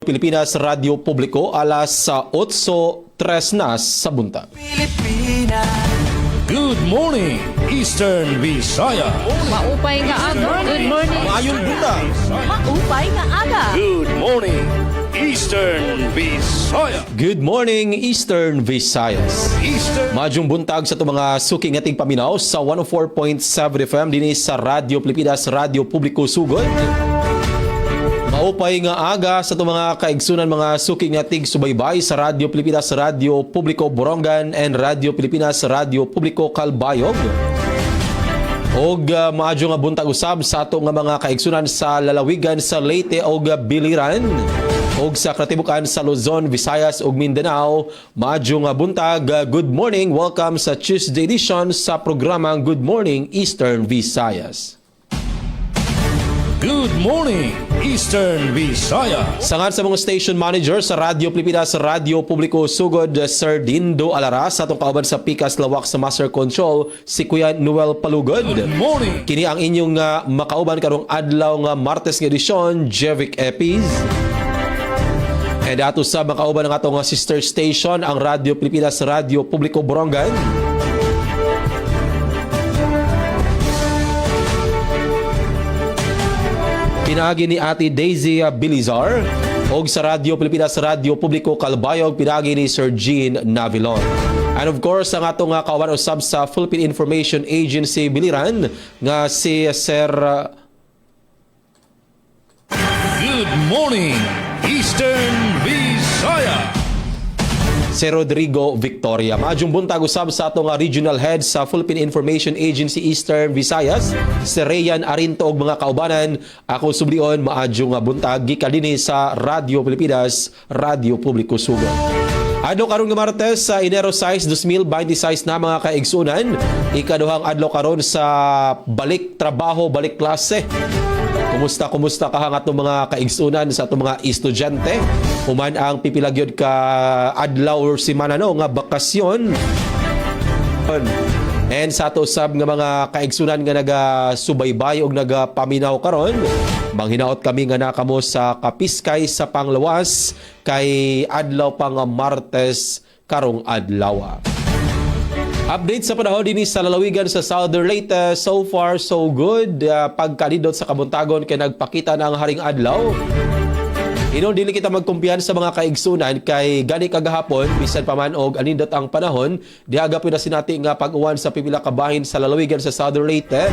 Pilipinas Radio Publiko alas 8:03 na sa buntag. Good morning, Eastern Visaya. Maupay nga aga. Good morning. Maayong buntag. Maupay nga aga. Good morning, Eastern Visaya. Good morning, Eastern Visayas. Eastern Maayong buntag sa itong mga suking ating paminaw sa 104.7 FM din sa Radio Pilipinas Radio Publiko Sugod. Maupay nga aga sa itong mga kaigsunan mga suking ating subaybay sa Radio Pilipinas Radio Publiko Borongan and Radio Pilipinas Radio Publiko Calbayog. Og maadyo nga buntag usab sa ato nga mga kaigsunan sa lalawigan sa Leyte og Biliran og sa katibukan sa Luzon, Visayas ug Mindanao. Maadyo nga buntag. Good morning. Welcome sa Tuesday edition sa programang Good Morning Eastern Visayas. Good morning, Eastern Visaya. Sangan sa mga station manager sa Radio Pilipinas Radio Publiko Sugod, Sir Dindo Alaras, sa atong kauban sa Pikas Lawak sa Master Control, si Kuya Noel Palugod. Good morning. Kini ang inyong makauban karong adlaw nga Martes nga edisyon, Jevic Epiz. And ato sa makauban ng atong sister station, ang Radio Pilipinas Radio Publiko Borongan. Pinagi ni Ate Daisy Bilizar og sa Radio Pilipinas Radio Publiko Calbayog pinagi ni Sir Jean Navilon. And of course ang atong kauban usab sa Philippine Information Agency Biliran nga si Sir Good morning, Eastern Visaya. si Rodrigo Victoria. Maadjong buntag usab sa atong regional head sa Philippine Information Agency Eastern Visayas, si Rayan Arinto og mga kaubanan. Ako sublion maadjong buntag gikan dinhi sa Radio Pilipinas Radio Publiko Sugod. Adlaw karon nga Martes sa Enero 6, 2026 na mga kaigsunan, ikaduhang adlaw karon sa balik trabaho, balik klase. Kumusta kahang atong mga kaigsunan sa atong mga estudyante? Human ang pipilagyod ka adlaw or semana no nga bakasyon. And sa ato usab nga mga kaigsunan nga nagasubaybay og nagapaminaw karon, manghinaot kami nga nakamo sa Kapiskay sa Panglawas kay adlaw pang Martes karong adlaw. Update sa panahon din sa lalawigan sa Southern Leyte. So far, so good. Pagkanidot sa kabuntagon kay nagpakita ng haring adlaw. Inon dili kita magkumpiyan sa mga kaigsunan kay gani kagahapon bisan pa man og anindot ang panahon diaga pud na sinati nga pag-uwan sa pipila ka bahin sa lalawigan sa Southern Leyte.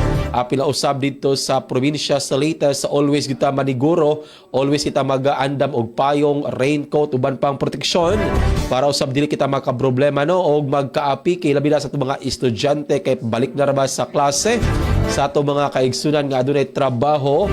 Pila usab dito sa probinsya sa Leyte sa always kita maniguro, always kita mag-andam og payong, raincoat uban pang proteksyon para usab dili kita makaproblema no og magkaapi kay labi na sa mga estudyante kay balik na ra sa klase sa ato mga kaigsunan nga adunay trabaho.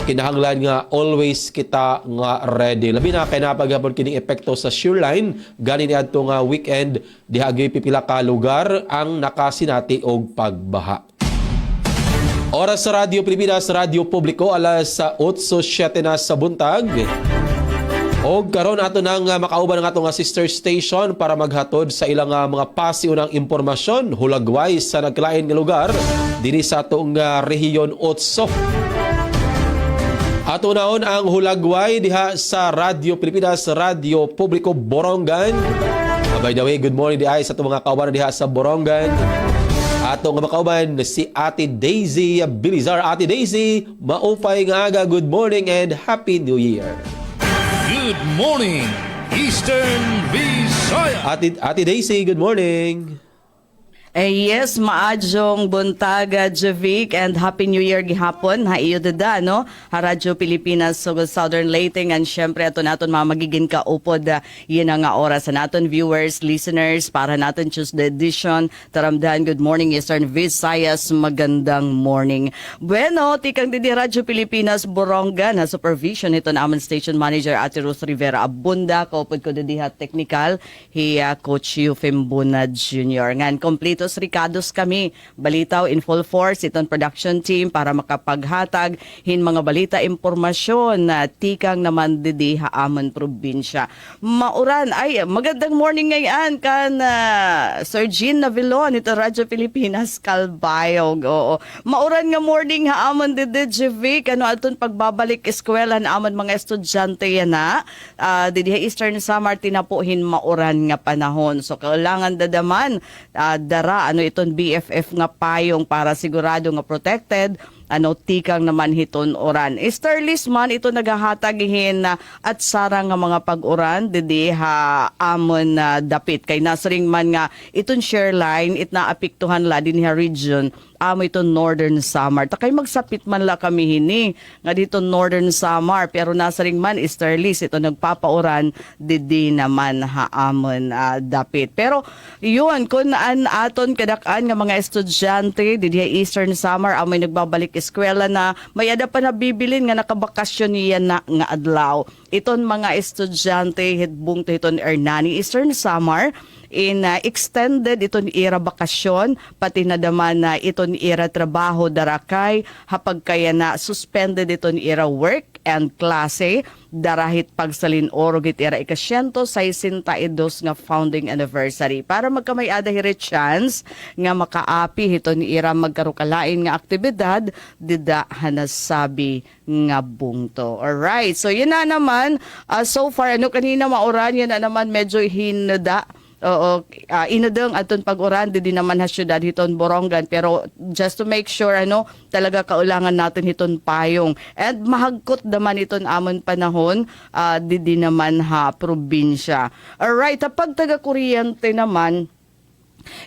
Kinahanglan nga always kita nga ready. Labi na kay napaghapon kining epekto sa shoreline gani ni adto nga weekend diha gyud pipila ka lugar ang nakasinati og pagbaha. Oras sa Radio Pilipinas Radio Publiko alas 8:07 na sa buntag. Og karon ato nang makauban ang ato nga sister station para maghatod sa ilang mga pasiunang impormasyon hulagway sa nagkalain nga lugar dinhi sa atong rehiyon 8. Ato naon ang hulagway diha sa Radio Pilipinas Radio Publiko Borongan. By the way, good morning diha sa itong mga kauban diha sa Borongan. Ato nga makauban si Ate Daisy Bilizar. Ate Daisy, maupay nga aga. Good morning and Happy New Year. Good morning, Eastern Visaya. Ate Daisy, good morning. Yes, maadjong buntaga Javic and Happy New Year gihapon. Ha iyo dada no. Ha Radyo Pilipinas so Southern Leyte and syempre ato naton magiging kaupod yun nga oras sa naton viewers, listeners para naton Tuesday edition. Taramdahan good morning Eastern Visayas, magandang morning. Bueno, tikang didi Radyo Pilipinas Borongan na supervision ito na amon station manager Ate Ruth Rivera Abunda, kaupod ko didi ha technical hi Coach Eufem Buna Jr. Ngan complete Carlitos Ricados kami. Balitaw in full force itong production team para makapaghatag hin mga balita impormasyon na tikang naman didi haamon probinsya. Mauran ay magandang morning ngayon kan Sir Jean Navilon ito Radyo Pilipinas Calbayog. Oo. Mauran nga morning haamon didi Jevic ano aton pagbabalik eskwela na amon mga estudyante yan na didi Eastern Samar tinapuhin mauran nga panahon. So kailangan dadaman dara ano iton BFF nga payong para sigurado nga protected ano tikang naman hiton oran. Sterlis man ito nagahatagihin at sarang nga mga pag-uran didi ha amon dapit kay nasring man nga iton share line it naapektuhan la din ha region amo ito Northern Samar. Takay magsapit man la kami hini nga dito Northern Samar pero nasaring man Sterlis ito nagpapauran didi naman ha amon dapit. Pero yun kun naan aton kadakan nga mga estudyante didi Eastern Samar amoy nagbabalik eskwela na may ada pa nabibilin nga nakabakasyon niya na nga adlaw. Iton mga estudyante hitbung to iton Ernani Eastern Samar in extended iton era bakasyon pati na daman na iton era trabaho darakay hapag kaya na suspended iton era work and klase darahit pagsalin orog it era ika-162 nga founding anniversary para magkamay ada hiri chance nga makaapi iton era magkarukalain nga aktibidad dida hanasabi nga bungto. Alright, so yun na naman so far ano kanina mauran yan na naman medyo hinada. Oo, inadeng aton pag-uran di naman ha syudad hiton Borongan pero just to make sure ano talaga kaulangan natin hiton payong and mahagkot naman iton amon panahon di naman ha probinsya. Alright, pag taga kuryente naman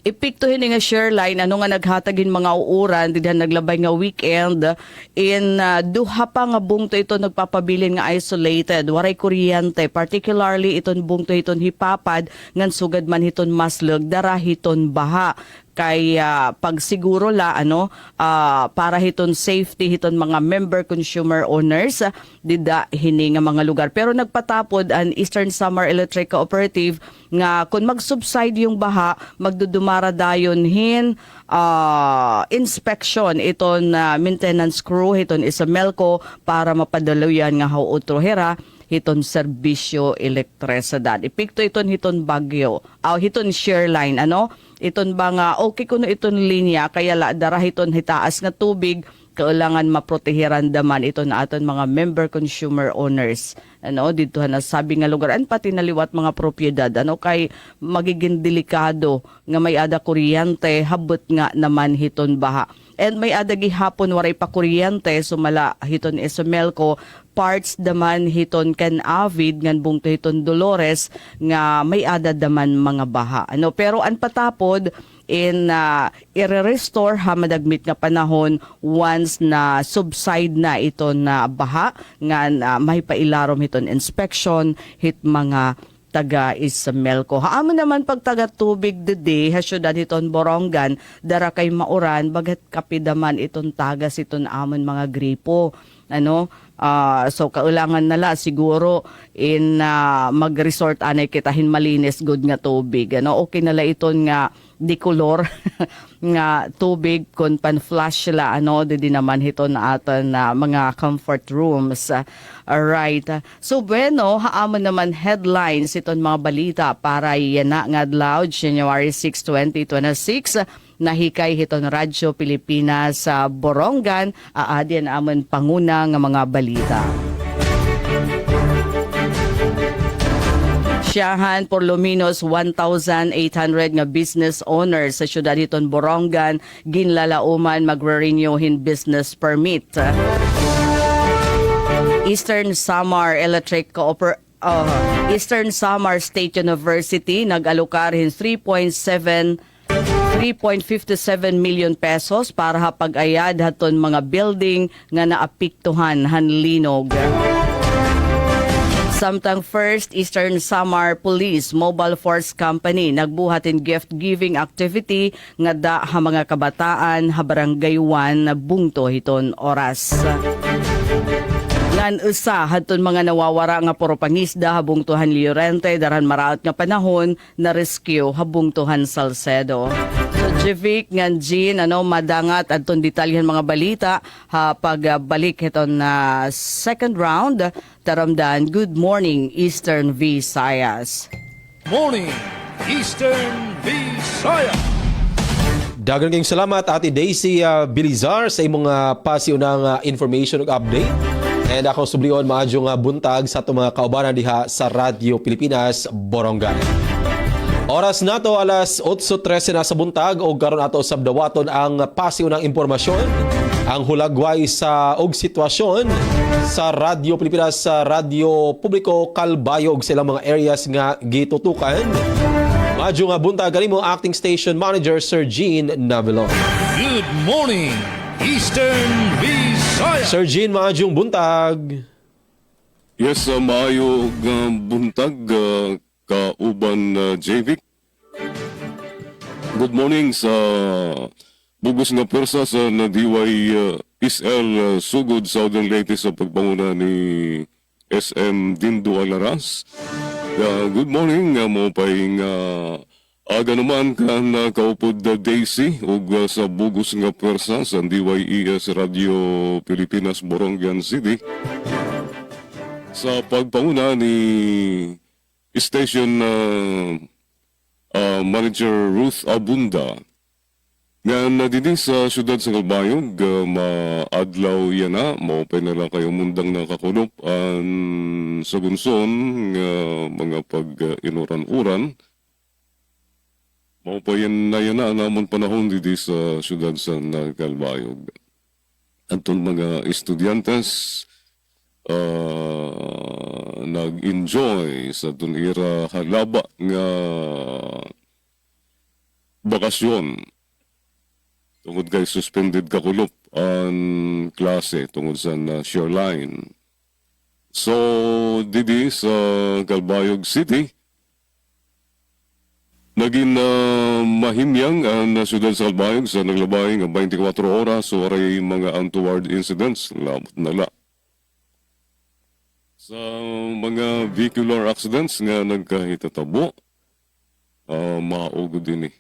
ipiktuhin nga share line ano nga naghatagin mga uuran dihan naglabay nga weekend in duha pa nga bungto ito nagpapabilin nga isolated waray kuryente particularly iton bungto iton hipapad ngan sugad man hiton maslug dara hiton baha kay pagsiguro la ano para hiton safety hiton mga member consumer owners dida hini nga mga lugar pero nagpatapod ang Eastern Samar Electric Cooperative nga kung mag-subside yung baha magdudumara dayon hin inspection iton maintenance crew hiton Isamelco para mapadaloyan nga how utrohera hiton serbisyo elektrisidad. Ipikto iton hiton Bagyo. Hiton share line ano? Iton ba nga okay kuno iton linya kaya la dara hiton hitaas nga tubig kailangan maproteheran daman ito na aton mga member consumer owners ano dito na sabi nga lugar an pati naliwat mga propiedad ano kay magiging delikado nga may ada kuryente habot nga naman hiton baha and may ada gihapon waray pa kuryente sumala hiton Isamelco parts daman hiton kan Avid ngan bungto hiton Dolores nga may ada daman mga baha ano pero an patapod in i-restore ha madagmit nga panahon once na subside na ito na baha nga may pailarom hiton inspection hit mga taga Isamelco. Haamon naman pag taga tubig dede ha syudad hiton Borongan dara kay mauran bagat kapidaman iton tagas iton amon mga gripo ano so kaulangan nala siguro in mag-resort anay kitahin malinis good nga tubig ano okay nala iton nga dikolor nga tubig kun pan-flush la ano di naman hiton aton mga comfort rooms. Alright. So bueno haamon naman headlines iton mga balita para yana nga adlaw January 6, 2026 nahikay hiton Radyo Pilipinas sa Borongan aadyan amon panguna nga mga balita. Siyahan por lo menos 1,800 nga business owners sa syudad hiton Borongan ginlalauman magre-renew hin business permit. Eastern Samar Electric Eastern Samar State University nag-alokar hin 3.57 million pesos para hapag-ayad haton mga building nga naapektuhan hanlinog. Samtang First Eastern Samar Police Mobile Force Company nagbuhatin gift-giving activity nga da ha mga kabataan ha barangay 1 bungto hiton oras. Ngan usa haton mga nawawara nga puro pangisda habungtuhan Llorente daran maraot nga panahon na rescue habungtuhan Salcedo. So Jevic nga Jean, madangat adton detalyan mga balita pagbalik ito na second round. Taramdan, good morning Eastern Visayas. Morning, Eastern Visayas. Daghang kayong salamat Ate Daisy Bilizar sa imong pasiunang information ug update. And ako sublion maadyo nga buntag sa atong mga kaubanan diha sa Radyo Pilipinas Borongan. Oras nato alas 8:13 na sa buntag ug karon ato sabdawaton ang pasiunang impormasyon, ang hulagway sa og sitwasyon sa Radyo Pilipinas sa Radyo Publiko Calbayog sa ilang mga areas nga gitutukan. Maadyo nga buntag kanimo acting station manager Sir Jean Navilon. Good morning, Eastern Visayas. Sir Jean, maadjong buntag. Yes, maayo buntag kauban Jevic. Good morning sa bugos nga persa sa nadiway SL Sugod Southern Leyte sa pagpanguna ni SM Dindo Alaras. Good morning mo pay aga naman kan kaupod Daisy ug sa bugos nga persa sa DYES Radio Pilipinas Borongan City sa pagpanguna ni Station Manager Ruth Abunda nga nadidi sa syudad sa Calbayog maadlaw yan na maupay na lang kayo mundang nakakulop ang sa gunson mga pag-inuran-uran. Maupayan na yan na namon panahon dito sa syudad sa Calbayog. Anton mga estudyantes nag-enjoy sa tunira halaba nga bakasyon. Tungod kay suspended kakulop ang klase tungod sa shoreline. So, didi sa Calbayog City, naging mahimyang ang syudad sa Calbayog sa naglabay ng 24 oras so aray mga untoward incidents labot nala. Sa mga vehicular accidents nga nagkahitatabo, maugod din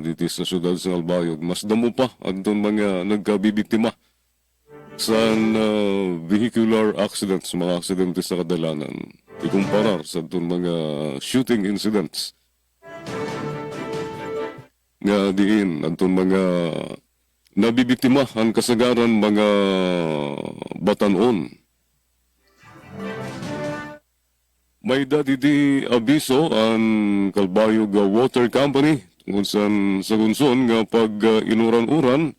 dito sa syudad sa Calbayog. Mas damo pa ang mga nagkabibiktima sa vehicular accidents, mga aksidente sa kadalanan. Ikumparar sa mga shooting incidents nga diin anton mga nabibiktima ang kasagaran mga batanon. May dadi abiso ang Calbayog Water Company tungkol sa gunson nga pag inuran-uran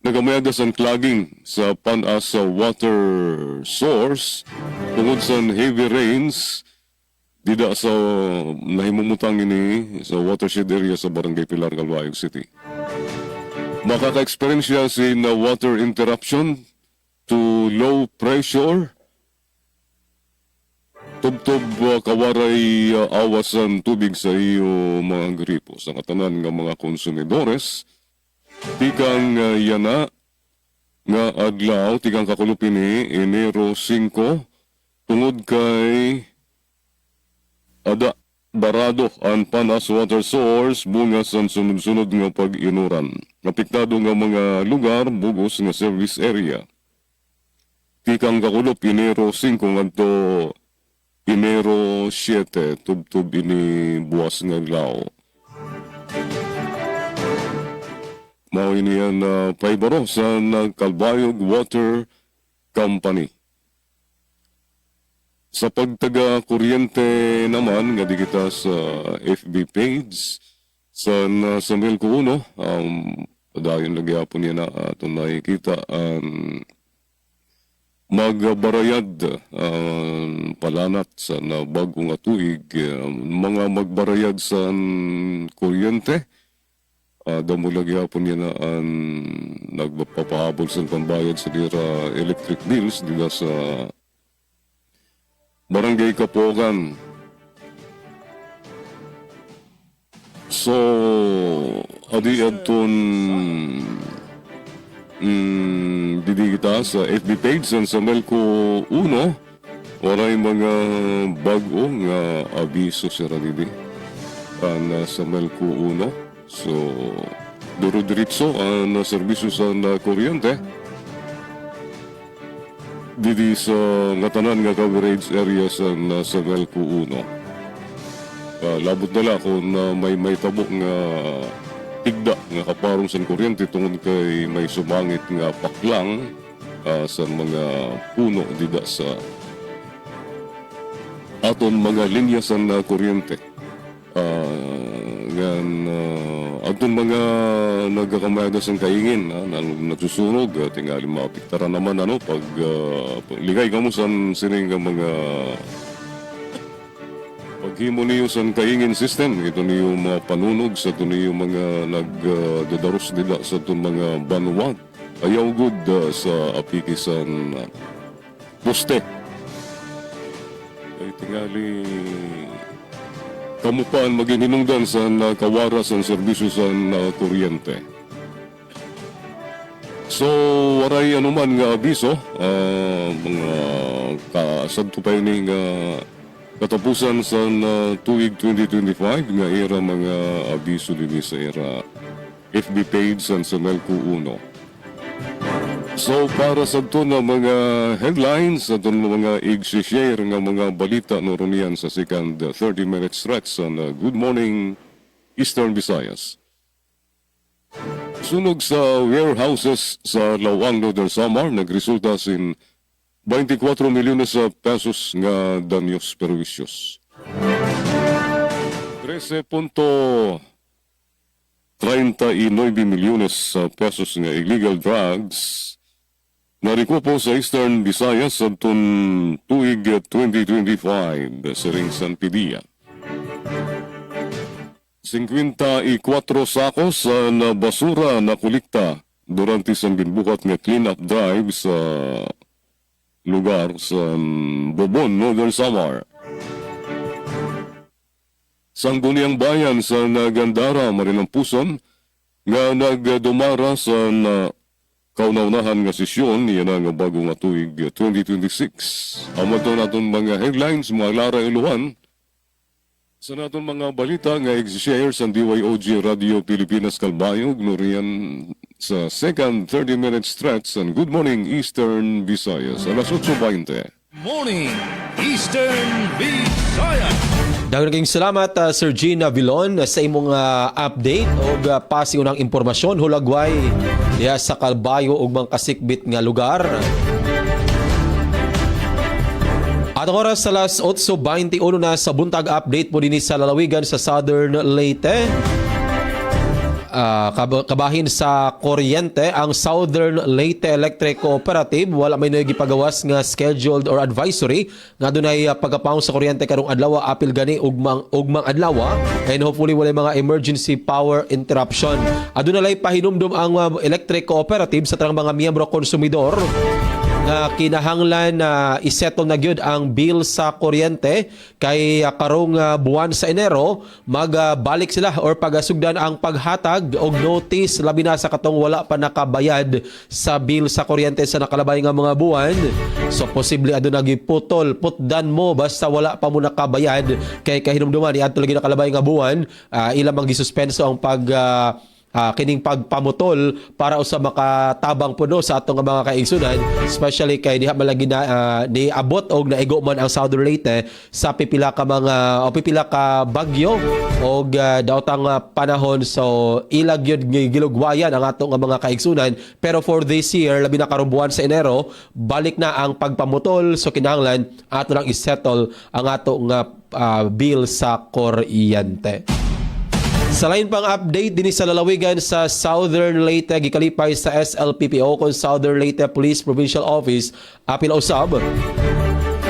nagamayadasan clogging sa panas sa water source tungod sa heavy rains dida sa nahimumutang ini sa watershed area sa Barangay Pilar, Calbayog City. Makaka-experience siya na water interruption to low pressure, tubtob kawaray awasan tubig sa iyo mga gripo sa katanan ng mga konsumidores. Tikang yana nga adlaw, tikang kakulupin ni Enero 5, tungod kay ada barado ang panas water source bunga sa sunod-sunod nga pag-inuran. Apektado nga mga lugar bugos nga service area. Tikang kakulop Enero 5 ngadto Enero 7 tubtub ini buwas nga adlaw. Mao ini ang paibaro sa Calbayog Water Company. Sa pagtaga kuryente naman nga di kita sa FB page sa Melco 1 padayon lagi hapon niya na aton nakikita ang magbarayad palanat sa bagong tuig mga magbarayad sa kuryente. Damo lagi hapon niya na ang nagpapahabol sa pambayad sa dira electric bills dila sa Barangay Kapogan. So, adi adton didi kita sa FB page sa Melco 1 waray mga bago nga abiso si Ranidi sa Melco 1. So, duro-diritso ang serbisyo sa kuryente didi sa nga tanan nga coverage area sa Melco 1. Labot nila kung may tabo nga tigda nga kaparong sa kuryente tungod kay may sumangit nga paklang sa mga puno dida sa aton mga linya sa kuryente. Aton mga nagkakamada sa kaingin nagsusunog tingali mapiktara naman pag ligay kamo sa sining mga paghimo niyo sa kaingin system ito niyo mga panunog sa ito niyo mga nagdadaros nila sa itong mga banwag ayaw good sa apikisan poste ay tingali kamupaan maging hinungdan sa kawaras ang serbisyo sa kuryente. So, waray anuman nga abiso, mga kasadto pa yun katapusan sa tuig 2025 nga era mga abiso din sa era FB page sa Melco 1. So para sa ito na mga headlines, sa ito mga i-share nga mga balita noron yan sa second 30-minute stretch sa Good Morning Eastern Visayas. Sunog sa warehouses sa Lawangdo del Samar nagresulta sin 24 milyones pesos nga danyos perwisyos. 13.39 milyones pesos nga illegal drugs narikupo sa Eastern Visayas sa tuig 2025 sa ring San Pidia. 54 sakos na basura na kulikta durante sa binbukat nga clean-up drive sa lugar sa Bobon, Northern Samar. Sangguniang bayan sa Nagandara, Marinampuson nga nagdumara sa kaunaunahan nga sesyon yan ang bago nga tuig 2026. Amato naton mga headlines, mga Lara Iluhan. Sa naton mga balita nga i-share sa DYOG Radio Pilipinas Kalbayog nuriyan sa second 30-minute stretch and Good Morning Eastern Visayas alas 8:20. Morning Eastern Visayas. Daghang salamat Sir Gina Vilon sa imong update o pasiunang impormasyon hulagway diha sa Kalbayo ug mga kasikbit nga lugar. At ang oras sa alas 8:21 na sa buntag update po din sa lalawigan sa Southern Leyte. Kabahin sa kuryente ang Southern Leyte Electric Cooperative wala may nagipagawas nga scheduled or advisory nga dunay pagkapaong sa kuryente karong adlaw apil gani ugmang adlaw and hopefully wala mga emergency power interruption. Aduna lay pahinumdum ang electric cooperative sa tanang mga miyembro konsumidor nga kinahanglan na isettle na gyud ang bill sa kuryente kay karong buwan sa Enero magbalik sila or pagasugdan ang paghatag og notice labi na sa katong wala pa nakabayad sa bill sa kuryente sa nakalabay nga mga buwan. So posible aduna giputol putdan mo basta wala pa mo nakabayad kay kahinumduman iadto lagi nakalabay nga buwan ila mang gisuspenso ang kining pagpamutol para usa makatabang puno sa atong mga kaigsunan especially kay diha malagi na niabot og naigo man ang Southern Leyte sa pipila ka bagyo og daotang panahon so ilag yun gilugwayan ang atong mga kaigsunan pero for this year labi na karong buwan sa Enero balik na ang pagpamutol so kinahanglan ato lang isettle ang atong bill sa kuryente. Sa lain pang update din sa lalawigan sa Southern Leyte gikalipay sa SLPPO kung Southern Leyte Police Provincial Office apil usab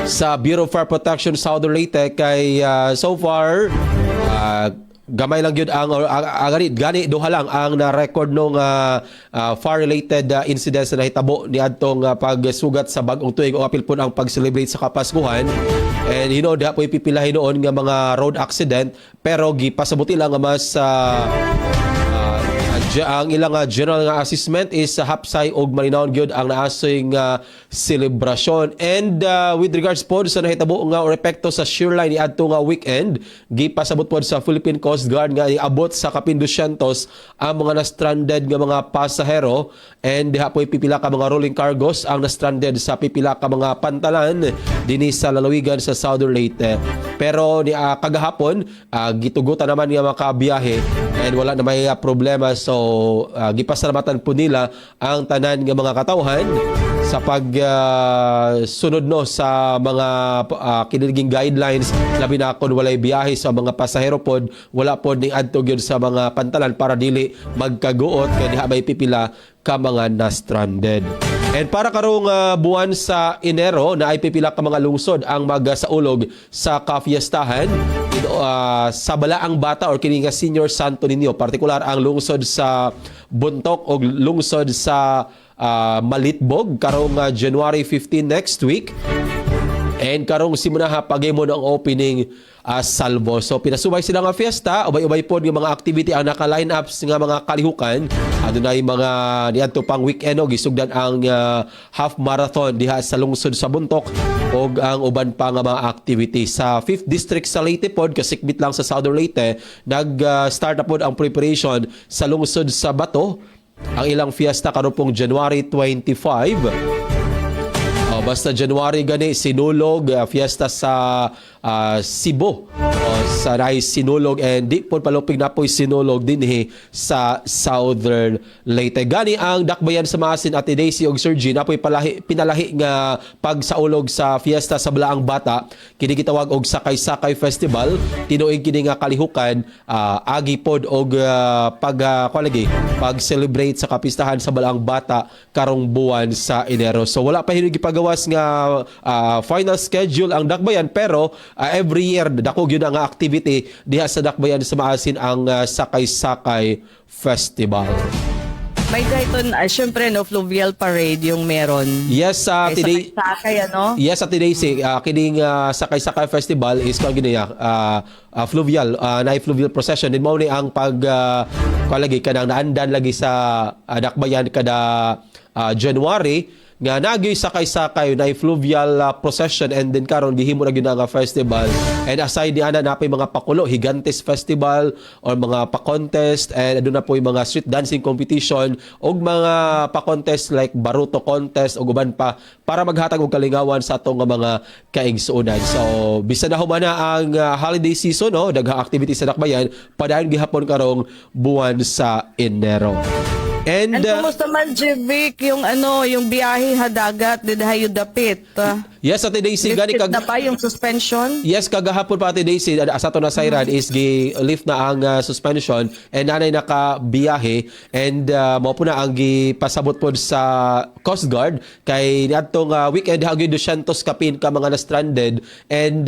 sa Bureau of Fire Protection Southern Leyte kay so far gamay lang yun ang gani duha lang ang na-record nung fire-related incidents na nahitabo ni adtong pagsugat sa bag-ong tuig o apil po ang pag-celebrate sa Kapaskuhan. And diha po ipipilahin noon nga mga road accident pero gipasabuti lang nga mas ang ilang general nga assessment is hapsay og malinawon gyud ang naasoy nga selebrasyon. And with regards pod sa nahitabo nga repekto sa shoreline ni adto nga weekend, gipasabot pod sa Philippine Coast Guard nga iabot sa kapin 200 ang mga na-stranded nga mga pasahero, and diha po'y pipila ka mga rolling cargos ang na-stranded sa pipila ka mga pantalan dinhi sa lalawigan sa Southern Leyte. Pero ni kagahapon gitugutan naman nga makabiyahe and wala na may problema, so gipasalamatan po nila ang tanan nga mga katawhan sa pagsunod no sa mga kiniliging guidelines, labi na kung walay biyahe sa mga pasahero pod, wala pod ning adto gyud sa mga pantalan para dili magkaguot kay diha may pipila ka mga na-stranded. And para karong buwan sa Enero na ay pipila ka mga lungsod ang magsaulog sa kafiestahan sa Balaang Bata or kini nga Senior Santo Niño, partikular ang lungsod sa Buntok o lungsod sa Malitbog karong January 15 next week. And karong simunaha pagimon ang opening salvo. So pinasubay sila nga fiesta, ubay-ubay pod nga mga activity ang naka-line ups nga mga kalihukan. Adunay mga niadto pang weekend gisugdan ang half marathon diha sa lungsod sa Buntok og ang uban pa nga mga activity sa 5th district sa Leyte pod, kasikbit lang sa Southern Leyte. Nag-start na pod ang preparation sa lungsod sa Bato. Ang ilang fiesta karon pong January 25. Basta January gani sinulog fiesta sa Cebu. Sa Rice sinulog and di po palupig na po'y sinulog dinhi sa Southern Leyte. Gani ang dakbayan sa Maasin Ate Daisy og Sir G na po'y pinalahi nga pagsaulog sa fiesta sa Balaang Bata. Kini gitawag og Sakay-Sakay Festival. Tinuig kini nga kalihukan agi pod og pag-celebrate sa kapistahan sa Balaang Bata karong buwan sa Enero. So wala pa hinugi gipagawas nga final schedule ang dakbayan, pero every year dako gyud ang activity diha sa dakbayan sa Maasin ang Sakay-Sakay Festival. May dayton, syempre no, fluvial parade yung meron. Yes, today. Sakay, ano? Yes, today kining Sakay-Sakay Festival is kung ginaya fluvial, fluvial procession. Din mao ni ang kalagi kanang naandan lagi sa dakbayan kada January nga nagyoy sakay-sakay na fluvial procession, and then karon gihimo na gyud nga festival. And aside ni ana napay mga pakulo, Higantes Festival or mga pa-contest, and aduna po yung mga street dancing competition og mga pa-contest like Baruto contest og uban pa para maghatag og kalingawan sa atong mga kaigsuonan. So bisan na humana ang holiday season, no, daghang activity sa dakbayan padayon gihapon karong buwan sa Enero. And kumusta man, Jivic, yung yung biyahe hadagat didayo dapit? Yes, Ate Daisy, gani Lifted na pa yung suspension? Yes, kagahapon pa Ate Daisy, sa to na sayran is lift na ang suspension and nanay nakabiyahe, and mao po na ang gipasabot pod sa Coast Guard kay niadtong weekend hagyoy 200 kapin ka mga na-stranded, and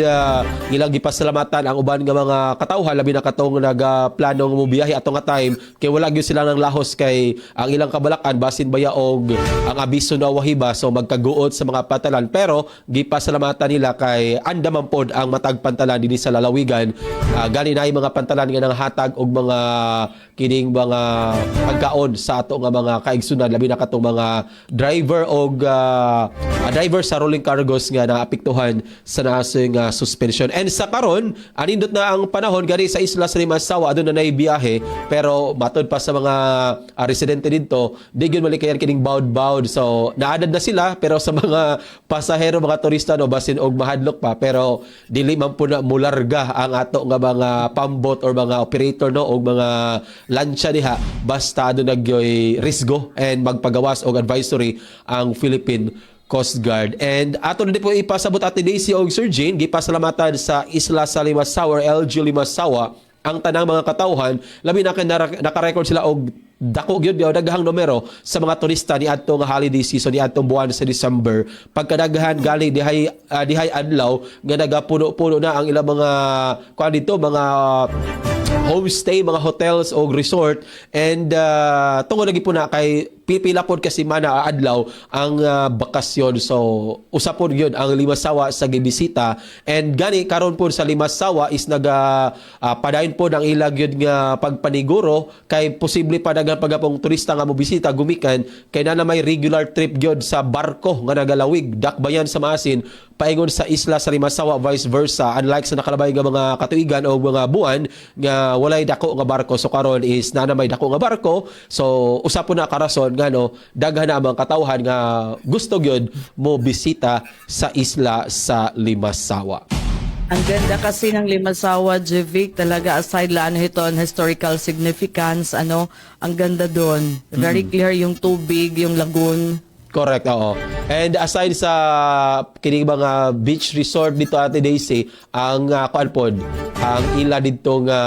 ilang gipasalamatan ang uban nga mga katawhan labi na katong nagaplanong mobiyahe atong nga time kay wala gyud sila ng lahos kay ang ilang kabalakan basin baya og ang abiso na wahiba, so magkaguot sa mga pantalan. Pero gipasalamatan nila kay andaman pod ang matag pantalan dinhi sa lalawigan. Gani na mga pantalan nga nanghatag og mga kining mga pagkaon sa ato nga mga kaigsunan labi na katong mga driver og driver sa rolling cargos nga naapektuhan sa naasing suspension. And sa karon anindot na ang panahon gani sa isla sa Limasawa aduna nay biyahe, pero matud pa sa mga residente dito di gyud malikayan kining bawd-bawd. So naadad na sila, pero sa mga pasahero mga turista no basin og mahadlok pa, pero dili man po na mularga ang ato nga mga pambot or mga operator no og mga lansya diha basta aduna gyoy risgo and magpagawas og advisory ang Philippine Coast Guard. And ato na po ipasabot Ate Daisy og Sir Jane, gipasalamatan sa isla sa Limasawa or LG Limasawa ang tanang mga katawhan labi na naka-record sila og dako gyud daghang numero sa mga turista ni adtong holiday season ni adtong buwan sa December. Pagkadaghan gali dihay adlaw nga nagapuno-puno na ang ilang mga kuan dito mga homestay, mga hotels o resort, and tungod lagi po na kay pipila pod kasi mana adlaw ang bakasyon. So usa pod gyud ang Limasawa sa gibisita, and gani karon pod sa Limasawa is padayon pod ang ila gyud nga pagpaniguro kay posible pa daghang pagapong turista nga mobisita gumikan kay na may regular trip gyud sa barko nga nagalawig dakbayan sa Maasin paingon sa isla sa Limasawa, vice versa, unlike sa nakalabay nga mga katuigan o mga buwan nga walay dako nga barko. So karon is na may dako nga barko, so usa po na karason nga no daghan na ang katawhan nga gusto gyud mo bisita sa isla sa Limasawa. Ang ganda kasi ng Limasawa, Jevic, talaga aside la ito on historical significance, ang ganda doon. Very clear yung tubig, yung lagoon. Correct, oo. And aside sa kining mga beach resort dito Ate Daisy, ang kuan pod, ang ila dito nga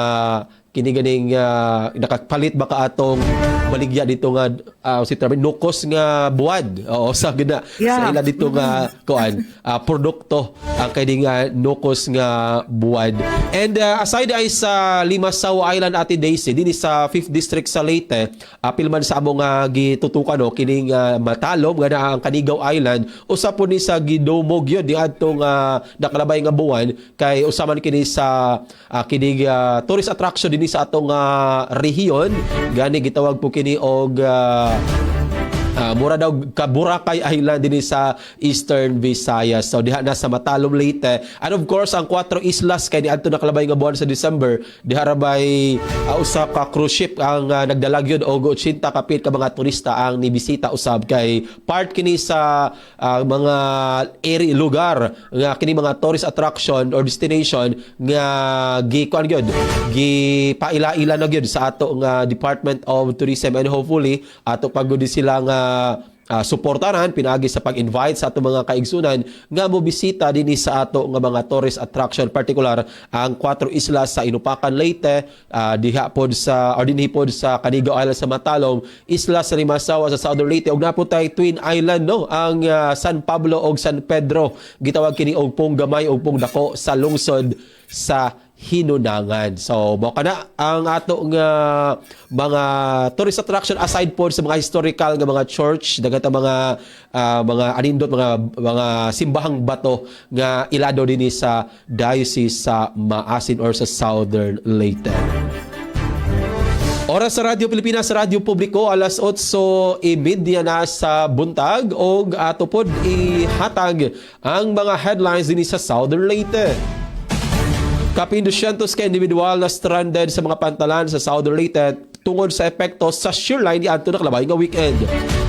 kiniganing nakapalit ba ka atong baligya dito nga si Travis nukos nga buwad. Oo, sa gina sa ila dito nga kuan produkto ang kining nukos nga buwad. And aside ay sa Limasawa Island Ate Daisy dinhi sa 5th district sa Leyte, apil man sa among gitutukan no kining Matalom nga na ang Canigao Island, usa po ni sa gidumog yun di adtong nakalabay nga buwan kay usaman kini sa kining tourist attraction dinhi sa atong rehiyon. Gani gitawag po kini og mura daw ka Boracay Island din sa Eastern Visayas. So diha na sa Matalom, Leyte. And of course ang 4 islas kay niadto nakalabay nga buwan sa December, diha rabay usa ka cruise ship ang nagdalag yun og 80 kapit ka mga turista ang nibisita usab kay part kini sa mga area lugar nga kini mga tourist attraction or destination nga gikuan gyud gipaila-ila na gyud sa ato nga Department of Tourism, and hopefully ato pagudi sila nga suportaran pinaagi sa pag-invite sa ato mga kaigsunan nga mobisita dinhi sa ato nga mga tourist attraction, particular ang 4 islas sa Inupakan, Leyte, diha pod sa or dinhi pod sa Canigao Island sa Matalom, isla sa Limasawa sa Southern Leyte, ug naputay Twin Island no ang San Pablo ug San Pedro, gitawag kini og pong gamay ug pong dako sa lungsod sa Hinunangan. So mo kana ang ato nga mga tourist attraction aside po sa mga historical nga mga church, dagat mga anindot mga simbahang bato nga ilado dinhi sa diocese sa Maasin or sa Southern Leyte. Oras sa Radyo Pilipinas, sa Radyo Publiko, alas 8:30 na sa buntag, o ato pod ihatag ang mga headlines dinhi sa Southern Leyte. Kapin 200 ka individual na stranded sa mga pantalan sa Southern Leyte tungod sa epekto sa shearline ni adto nakalabay nga weekend.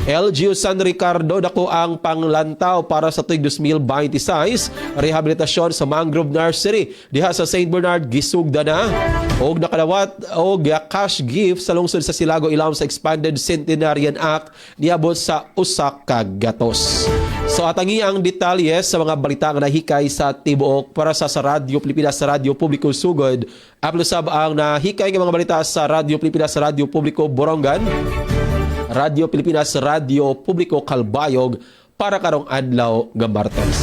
LGU San Ricardo dako ang panglantaw para sa tuig 2026 rehabilitasyon sa Mangrove Nursery diha sa St. Bernard gisugda na og nakalawat og cash gift sa lungsod sa Silago ilawom sa Expanded Centenarian Act niabot sa usa ka gatos. So atangi ang detalye sa mga balita nga nahikay sa tibuok para sa Radyo Pilipinas sa Radyo Publiko Sugod. Aplusab ang nahikay nga mga balita sa Radyo Pilipinas sa Radyo Publiko Borongan, Radyo Pilipinas Radyo Publiko Calbayog para karong adlaw nga Martes.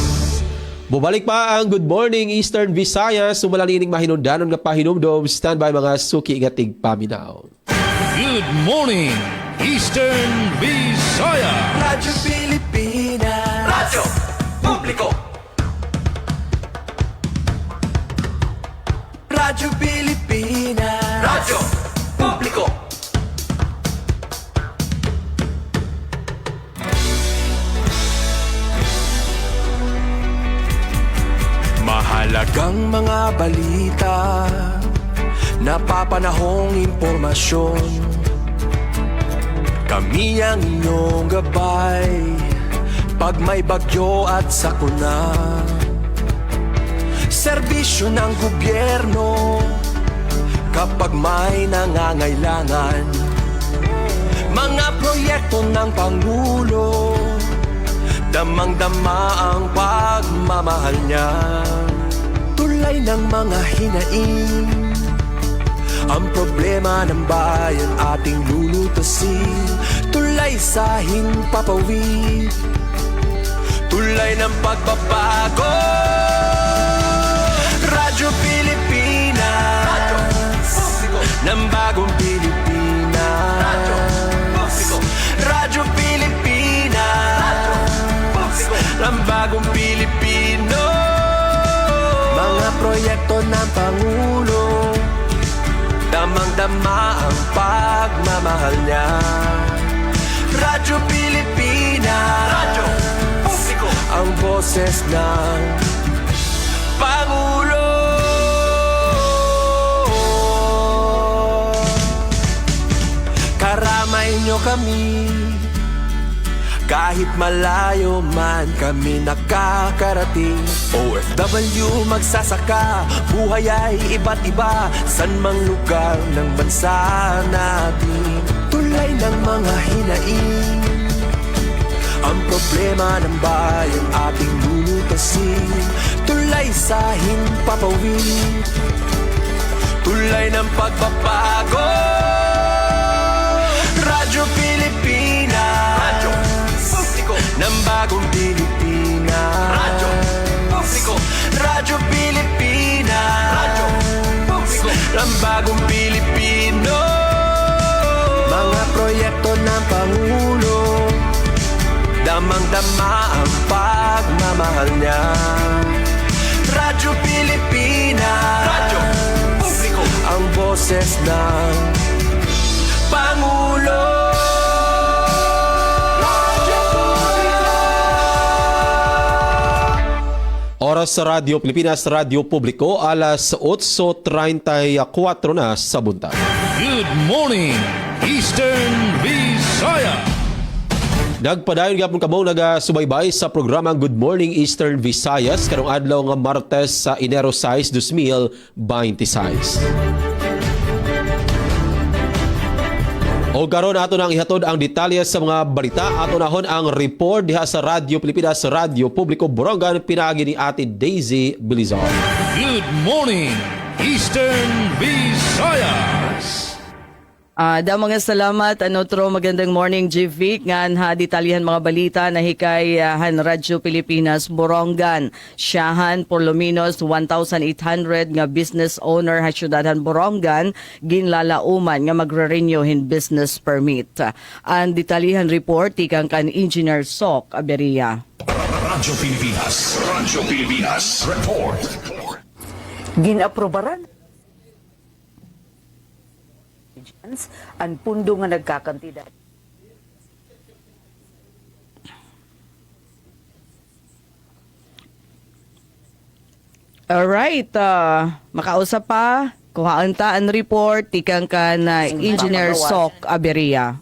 Bubalik pa ang Good Morning Eastern Visayas, sumalaning mahinungdanon nga pahinumdom. Standby mga suki nga tigpaminaw. Good morning, Eastern Visayas. Radyo Pilipinas. Radyo Publiko. Radyo Pilipinas. Radyo Publiko. Mahalagang mga balita, napapanahong impormasyon. Kami ang inyong gabay pag may bagyo at sakuna. Serbisyo ng gobyerno kapag may nangangailangan. Mga proyekto ng Pangulo, damang-dama ang pagmamahal niya. Tulay ng mga hinaing, ang problema ng bayan ating lulutasin. Tulay sa himpapawid, tulay ng pagbabago. Radyo Pilipinas, Radyo Publiko, ng bagong Pilipinas. Radyo Publiko, Radyo bagong Pilipino. Mga proyekto ng Pangulo, damang-dama ang pagmamahal niya. Radyo Pilipinas, radyo publiko, ang boses ng Pangulo. Karamay nyo kami, kahit malayo man kami nakakarating. OFW magsasaka, buhay ay iba't iba, san mang lugar ng bansa natin. Tulay ng mga hinaing, ang problema ng bayan ating lulutasin. Tulay sa himpapawid, tulay ng pagbabago. Radyo Pilipinas, radyo publiko ng bagong Pilipinas. Radyo publiko, Radyo Pilipinas, radyo publiko ng bagong Pilipino. Mga proyekto ng Pangulo, damang-dama ang pagmamahal niya. Radyo Pilipinas, radyo publiko, ang boses ng Pangulo. Oras sa Radyo Pilipinas, Radyo Publiko, alas 8:34 na sa buntag. Good morning, Eastern Visaya. Nagpadayon gyapon kamo nagasubaybay sa programang Good Morning Eastern Visayas karong adlaw nga Martes sa Enero 6, 2026. O karon ato nang ihatod ang detalye sa mga balita. Ato nahon ang report diha sa Radyo Pilipinas, Radyo Publiko, Borongan, pinaagi ni Ate Daisy Bilizar. Good morning, Eastern Visayas. Mga salamat, Anotro. Magandang morning, GV. Ngan ha, detalyahan mga balita na hikay han Radyo Pilipinas, Borongan. Siyahan, por lo menos 1,800 nga business owner ha syudadan Borongan, ginlalauman nga magre-renew hin business permit. Ang detalyahan report, ikang kan Engineer Sok Aberia. Radyo Pilipinas Report. Ginaprobaran ang pundo nga nagkakantidad. Alright, makausap pa, kuhaan ta ang report, ikang kan Engineer Sok Aberia.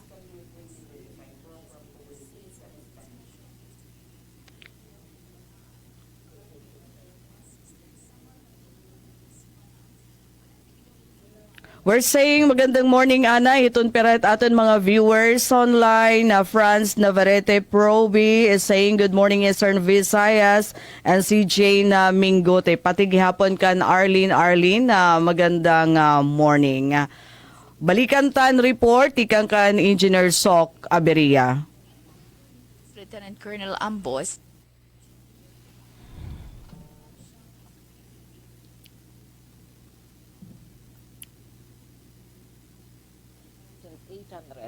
We're saying magandang morning, Ana. Itong perat aton mga viewers online. Franz Navarrete Proby is saying good morning, Eastern Visayas. And si Jane Mingote. Pati gihapon kan Arlene. Magandang morning. Balikan tan report, ikang kan Engineer Sok Aberia. Lieutenant Colonel Ambos.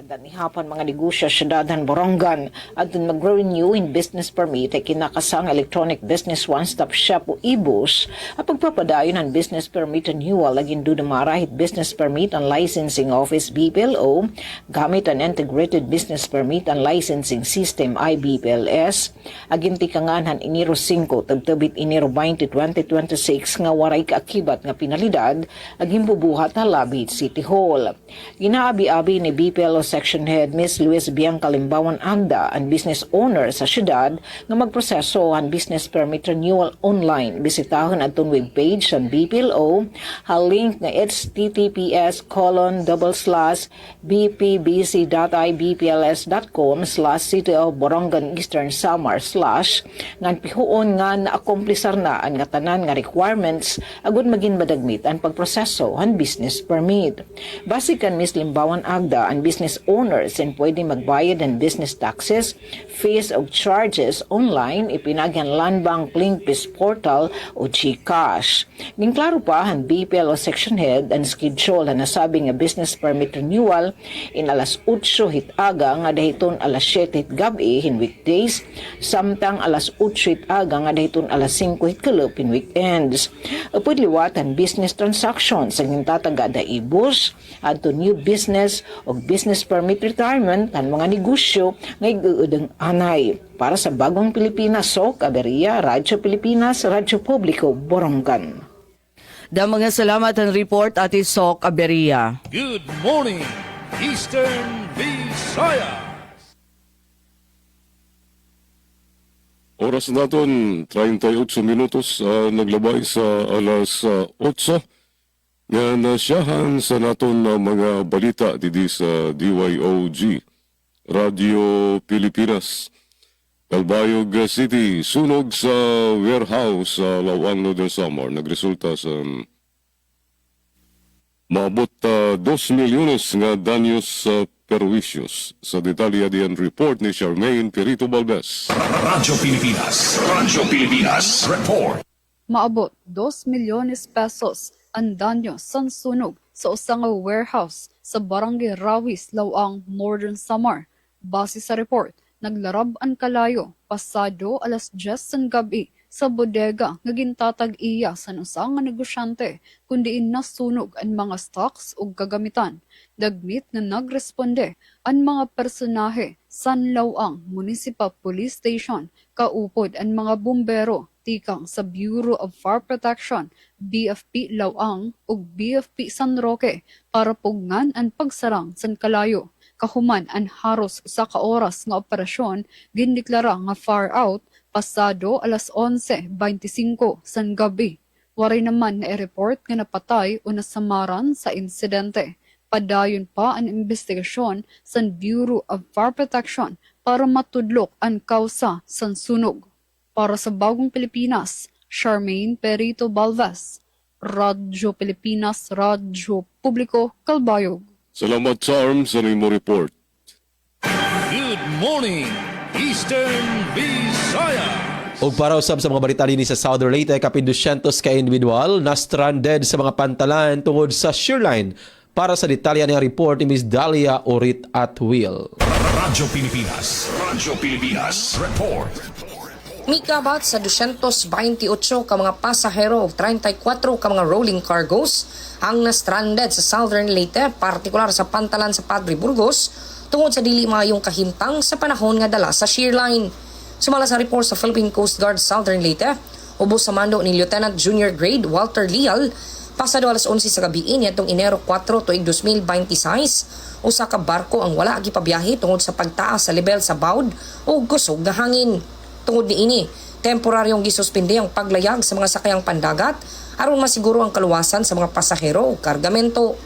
Dan ihapon mga negosyo sa Dadan Borongan at mag-renew in business permit ay kinakasang electronic business one-stop shop o IBUS at pagpapadayon ng business permit renewal aging do marahit business permit and licensing office BPLO gamit ang integrated business permit and licensing system IBPLS aging tikanganan Enero 5 tagtabit Enero 20, 2026 nga waray kaakibat nga pinalidad aging bubuhat na Labit City Hall. Ginaabi-abi ni BPLO Section Head Ms. Luis Bianca Limbawan Agda ang business owner sa syudad nga magproseso ang business permit renewal online. Bisitahon ang webpage sa BPLO link na https://bpbc.ibpls.com/City of Borongan Eastern Samar/ ngan pihuon nga naakomplisar na ang tanan nga requirements agud maging madagmit ang pagproseso ang business permit. Basikan Ms. Limbawan Agda ang business owners and pwede magbayad ng business taxes, fees o charges online ipinagyan Land Bank Link Peace Portal o GCash. Ning klaro pa han BPL o section head ang schedule na nasabi nga business permit renewal in alas 8 hitaga nga dahiton alas 7 hitgabi in weekdays, samtang alas 8 hitaga nga dahiton alas 5 hitkalop in weekends. Upod liwatan business transactions ang tataga da ibus adto new business o business permit retirement ang mga negosyo nga iguudang anay. Para sa Bagong Pilipinas, Sok Aberia, Radyo Pilipinas, Radyo Publiko, Borongan. Da mga salamat ang report Ate Sok Aberia. Good morning, Eastern Visayas. Oras naton 38 minutos naglabay sa alas 8 nga nasyahan sa naton mga balita didi sa DYOG Radio Pilipinas. Kalbayog City, sunog sa warehouse sa Lawang Northern Samar nagresulta sa maabot 2 milyones nga danyos perwisyos. Sa detalya diyan report ni Charmaine Perito Balbes. Radyo Pilipinas report. Maabot 2 milyones pesos ang danyo sa sunog sa usang warehouse sa Barangay Rawis, Lawang, Northern Samar. Base sa report, naglarab ang kalayo pasado alas 10 ng gabi sa bodega nga gintatag iya sa usang nga negosyante kundi nasunog ang mga stocks ug kagamitan. Dagmit nga nagresponde ang mga personahe sa Lawang Municipal Police Station kaupod ang mga bumbero tikang sa Bureau of Fire Protection, BFP Lawang ug BFP San Roque para pugnan ang pagsarang sa kalayo. Kahuman ang haros sa kaoras nga operasyon gindeklara nga far out pasado alas 11:25 sa gabi. Waray naman na i-report nga napatay o nasamaran sa insidente. Padayon pa ang investigasyon sa Bureau of Fire Protection para matudlok ang kausa sa sunog. Para sa Bagong Pilipinas, Charmaine Perito Balbes, Radyo Pilipinas, Radyo Publiko, Kalbayog. Salamat Charm sa nimo report. Good morning, Eastern Visayas. Og para usab sa mga balita dinhi sa Southern Leyte, kapin 200 ka individual na stranded sa mga pantalan tungod sa shoreline. Para sa detalya ng report ni Ms. Dalia Orit Atwil. Radyo Pilipinas report. Mikabat sa 228 ka mga pasahero o 34 ka mga rolling cargos ang na-stranded sa Southern Leyte, partikular sa pantalan sa Padre Burgos, tungod sa dili maayong kahimtang sa panahon nga dala sa shearline. Sumala sa report sa Philippine Coast Guard Southern Leyte, ubos sa mando ni Lieutenant Junior Grade Walter Leal, pasado alas 11 sa gabi nitong Enero 4 tuig 2026, usa ka barko ang wala gipabiyahe tungod sa pagtaas sa level sa bawd o kusog nga hangin. Tungod niini, temporaryong gisuspinde ang paglayag sa mga sakayang pandagat aron masiguro ang kaluwasan sa mga pasahero o kargamento.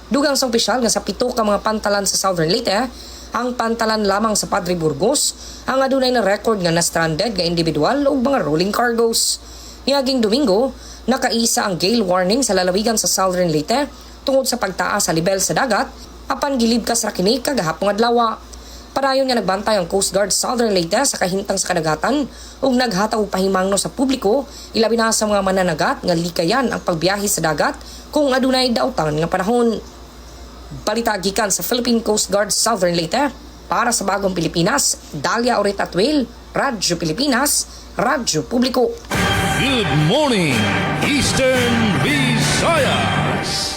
Dugang sa opisyal nga sa 7 ka mga pantalan sa Southern Leyte, ang pantalan lamang sa Padre Burgos ang adunay na record nga na-stranded nga individual o mga rolling cargos. Niaging Domingo, nakaisa ang gale warning sa lalawigan sa Southern Leyte tungod sa pagtaas sa level sa dagat apan gilibkas ra kini kagahapong adlaw. Padayon nga nagbantay ang Coast Guard Southern Leyte sa kahintang sa kadagatan ug naghataw og pahimangno sa publiko ilabi na sa mga mananagat nga likayan ang pagbiyahe sa dagat kung adunay daotan nga panahon. Balita gikan sa Philippine Coast Guard Southern Leyte para sa Bagong Pilipinas, Dalia Orit Atwil, Radyo Pilipinas, Radyo Publiko. Good morning, Eastern Visayas.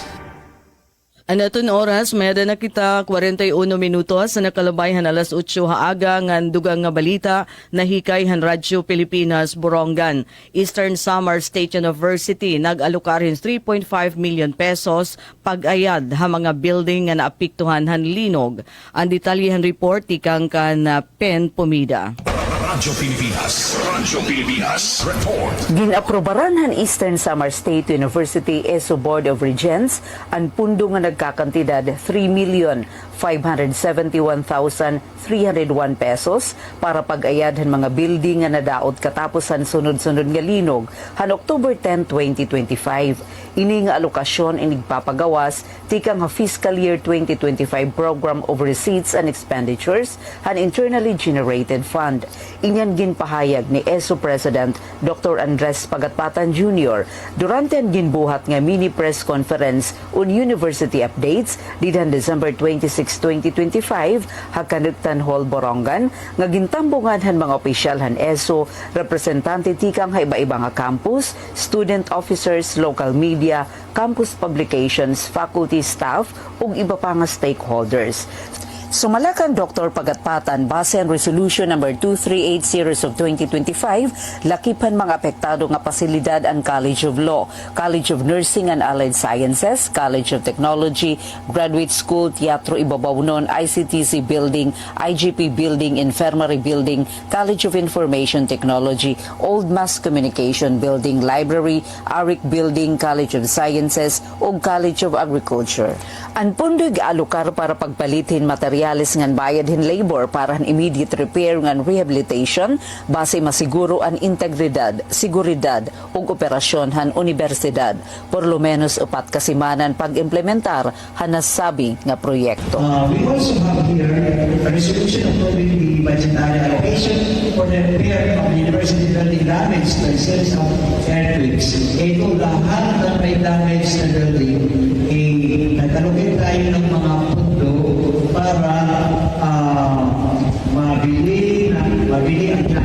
Anaton oras, mayada na kita 41 minutos sa nakalubayhan alas 8 haaga ngan dugang nga balita nahikay han Radyo Pilipinas Borongan. Eastern Samar State University nag-alukarin 3.5 million pesos pag-ayad ha mga building nga naapektuhan han linog. Ang detalyehan report ikang kan Pen Pumida. Radyo Pilipinas report. Ginaprobaran han Eastern Samar State University ESO Board of Regents ang pundo nga nagkakantidad 3,500,000 571,301 pesos para pag-ayadhan mga building nga nadaot katapusan sunod-sunod nga linog han October 10, 2025. Ini nga alokasyon inigpapagawas tikang nga fiscal year 2025 program of receipts and expenditures han internally generated fund. Inyan ginpahayag ni ESO President Dr. Andres Pagatpatan Jr. durante ang ginbuhat nga mini press conference on university updates didhan December 26, 2025 Hakanugtan Hall, Borongan nga gintambungan han mga opisyal han ESO, representante tikang ha iba-iba nga campus, student officers, local media, campus publications, faculty staff ug iba pa nga stakeholders. Sumalakan Dr. Pagatpatan base ang Resolution number 2380 of 2025, lakipan mga apektado nga pasilidad ang College of Law, College of Nursing and Allied Sciences, College of Technology, Graduate School, Teatro Ibabawnon, ICTC Building, IGP Building, Infirmary Building, College of Information Technology, Old Mass Communication Building, Library, ARIC Building, College of Sciences, ug College of Agriculture. Ang pundo'y gaalukar para pagpalitin materyales ngan bayadhin labor para ang immediate repair ngan rehabilitation base masiguro ang integridad, seguridad ug operasyon han universidad. Por lo menos 4 kasimanan pag-implementar han nasabi nga proyekto. We also have here a resolution approving the budgetary allocation for the repair of the university building damage by series of earthquakes. Ito lahat ng may damage na building, nagkalugin tayo ng mga pundo para mabili ang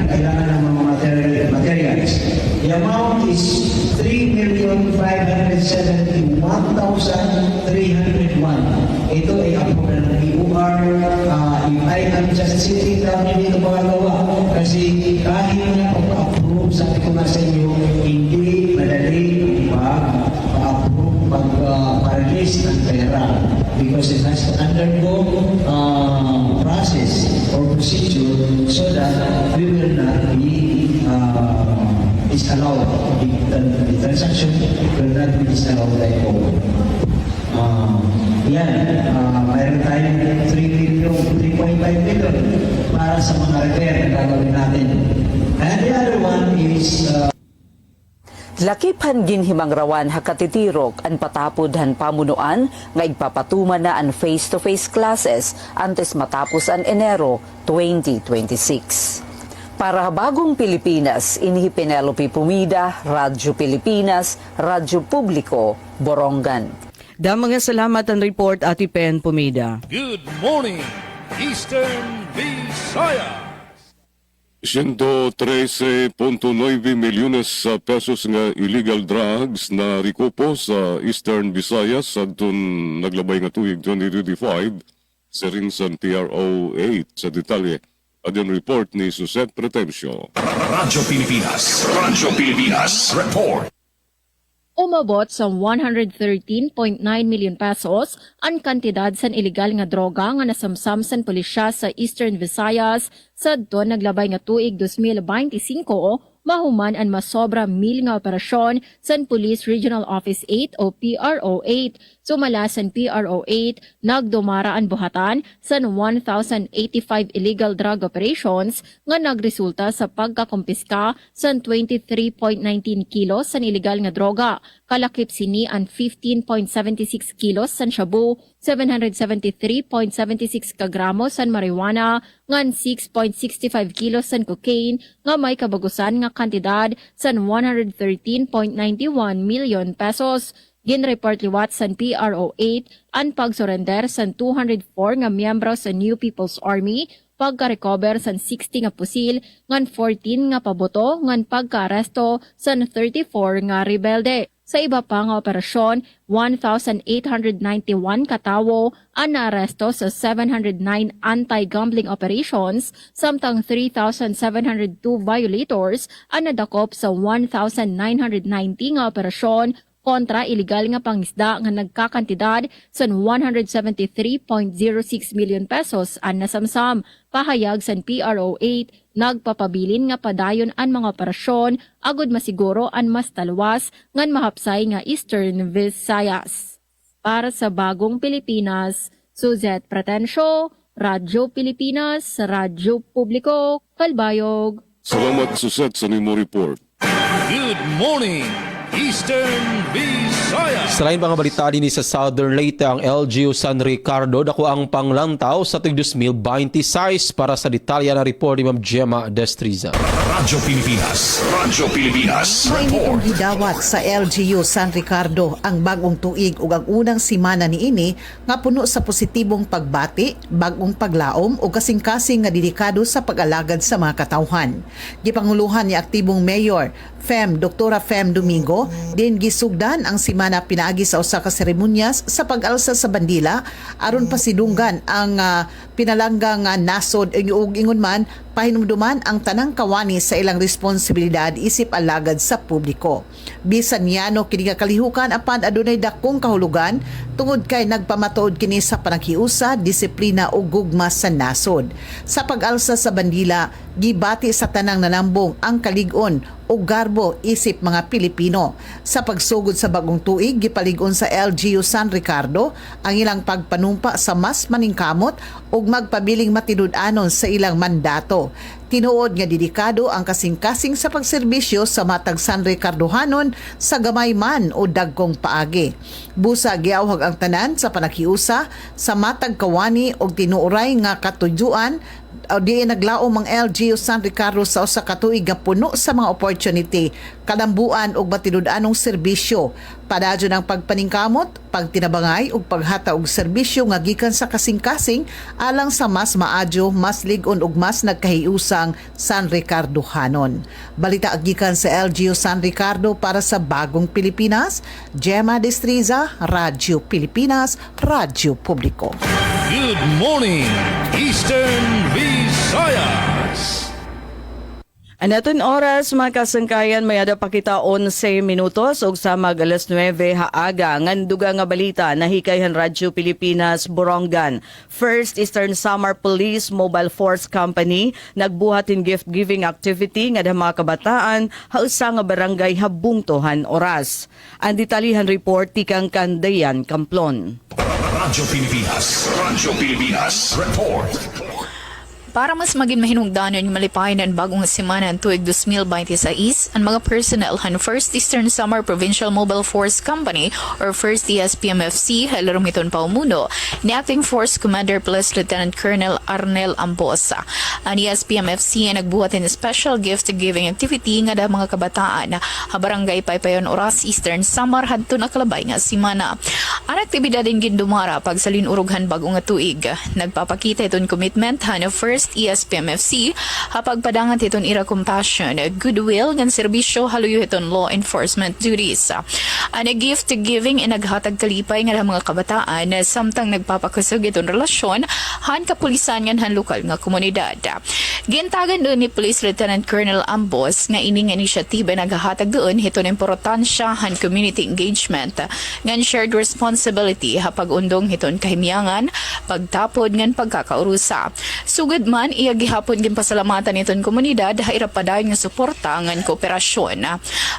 kailangan ng mga materials. The amount is 3,571,301. Ito ay approve ng PUR. I am just sitting down dito magagawa kasi kahit na pag-approve, sabi ko nga sa inyo, hindi madali pag-approve pag-release ng pera because it has to undergo process or procedure so that we will not be disallowed. The transaction will not be disallowed like over. Mayroon tayong 3.5 million para sa mga repair na gagawin natin. And the other one is Lakip han ginhimang rawan hakatitirok ang patapod han pamunuan nga igpapatuman na ang face-to-face classes antes matapos ang Enero 2026. Para bagong Pilipinas, inhi Penelope Pumida, Radyo Pilipinas, Radyo Publiko, Borongan. Mga salamat ang report, Ati Pen Pumida. Good morning, Eastern Visayas. 113.9 milyones pesos nga illegal drugs na rikupo sa Eastern Visayas adtong naglabay nga tuig 2025 sa rinsan PRO 8 sa detalye. Adyan report ni Suset Pretemcio. Radyo Pilipinas report. Umabot sa 113.9 million pesos ang kantidad sa iligal nga droga nga nasamsam sa pulisya sa Eastern Visayas sa doon naglabay nga tuig 2025 mahuman ang masobra mil nga operasyon sa Police Regional Office 8 o PRO 8. Sumala sa PRO 8, nagdumara ang buhatan sa 1,085 illegal drug operations nga nagresulta sa pagkakumpiska sa 23.19 kilos sa illegal nga droga. Kalakip sini ang 15.76 kilos sa shabu, 773.76 kagramos sa marijuana, ngan 6.65 kilos sa cocaine, nga may kabagusan nga kantidad sa 113.91 million pesos. Ginreport liwat sa PRO 8 ang pagsurrender sa 204 nga miyembro sa New People's Army, pagka-recover sa 60 nga pusil, ngan 14 nga paboto, ngan pagka-aresto sa 34 nga rebelde. Sa iba pa nga operasyon, 1,891 katawo ang naaresto sa 709 anti-gambling operations, samtang 3,702 violators ang nadakop sa 1,990 nga operasyon kontra iligal nga pangisda nga nagkakantidad sa 173.06 million pesos ang nasamsam. Pahayag sa PRO 8, nagpapabilin nga padayon ang mga operasyon agud masiguro ang mas talwas ngan mahapsay nga Eastern Visayas. Para sa Bagong Pilipinas, Suzette Pratencio, Radyo Pilipinas, Radyo Publiko, Kalbayog. Salamat Suset sa nimo report. Good morning, Eastern Visayas. Sa lain mga balita din sa Southern Leyte, ang LGU San Ricardo dako ang panglantaw sa tuig 2026 para sa detalya na report ni Ma'am Gemma Destriza. Radyo Pilipinas. Radyo Pilipinas. Mainit ang Report. gidawat sa LGU San Ricardo ang bagong tuig ug ang unang simana niini nga puno sa positibong pagbati, bagong paglaom ug kasing-kasing nga dedikado sa pag-alagad sa mga katawhan. Gipanguluhan ni aktibong Mayor Dr. Fem Domingo, din gisugdan ang simana pinaagi sa usa ka seremonyas sa pag-alsa sa bandila aron pasidunggan ang pinalanggang nasod ug ingon man pahinumduman ang tanang kawani sa ilang responsibilidad isip alagad sa publiko. Bisan niyano kini nga kalihukan apan adunay dakong kahulugan tungod kay nagpamatuod kini sa panaghiusa, disiplina ug gugma sa nasod. Sa pag-alsa sa bandila, gibati sa tanang nanambong ang kalig-on o garbo isip mga Pilipino. Sa pagsugod sa bagong tuig, gipalig-on sa LGU San Ricardo ang ilang pagpanumpa sa mas maningkamot ug magpabiling matinud-anon sa ilang mandato. Tinuod nga dedikado ang kasing-kasing sa pagserbisyo sa matag San Ricardohanon sa gamay man o dagkong paagi. Busa giawhag ang tanan sa panaghiusa sa matag kawani og tinuoray nga katujuan o di naglaom ang LGU San Ricardo sa usa ka tuig nga puno sa mga opportunity, kalambuan ug matinud-anong serbisyo. Padadyo ng pagpaningkamot, pagtinabangay ug paghata og serbisyo nga gikan sa kasing-kasing alang sa mas maadyo, mas lig-on ug mas nagkahiusang San Ricardohanon. Balita gikan sa LGU San Ricardo para sa Bagong Pilipinas, Gemma Destriza, Radyo Pilipinas, Radyo Publiko. Good morning, Eastern Visayas. Anaton oras mga kasangkayan mayada pa kita 11 minutos ug sa mag alas 9 haaga nganduga nga balita nahikayhan Radyo Pilipinas Borongan. First Eastern Samar Police Mobile Force Company nagbuhat in gift giving activity nga mga kabataan hausa nga barangay Habungtohan oras. Ang detalyihan report tikang Kandayan Kamplon. Radyo Pilipinas. Radyo Pilipinas. Report. Para mas maging mahinungdanon yung malipay ng bagong semana ng tuig 2026, ang mga personnel ng First Eastern Samar Provincial Mobile Force Company or First ESPMFC halarom iton paumuno ni Acting Force Commander Plus Lieutenant Colonel Arnel Ambosa. Ang ESPMFC ay nagbuhat ng special gift-giving activity nga da mga kabataan na Barangay Paypayon Oras Eastern Samar hadto na kalabay nga semana. Ang aktibidad din gindumara pag sa linurughan bagong nga tuig. Nagpapakita iton commitment ng First ESPMFC hapag padangan iton ira compassion, goodwill ngan serbisyo haluyo iton law enforcement duties. Ang gift giving ay naghatag kalipay nga mga kabataan na samtang nagpapakusog iton relasyon han kapulisan ngan han lokal nga komunidad. Gintagan doon ni Police Lieutenant Colonel Ambos nga ining inisyatiba naghatag doon iton importansya han community engagement ngan shared responsibility hapag undong iton kahimyangan pagtapod ngan pagkakaurusa. Sugod man iya gihapon gin pasalamatan iton komunidad haira padayon nga suporta ngan kooperasyon.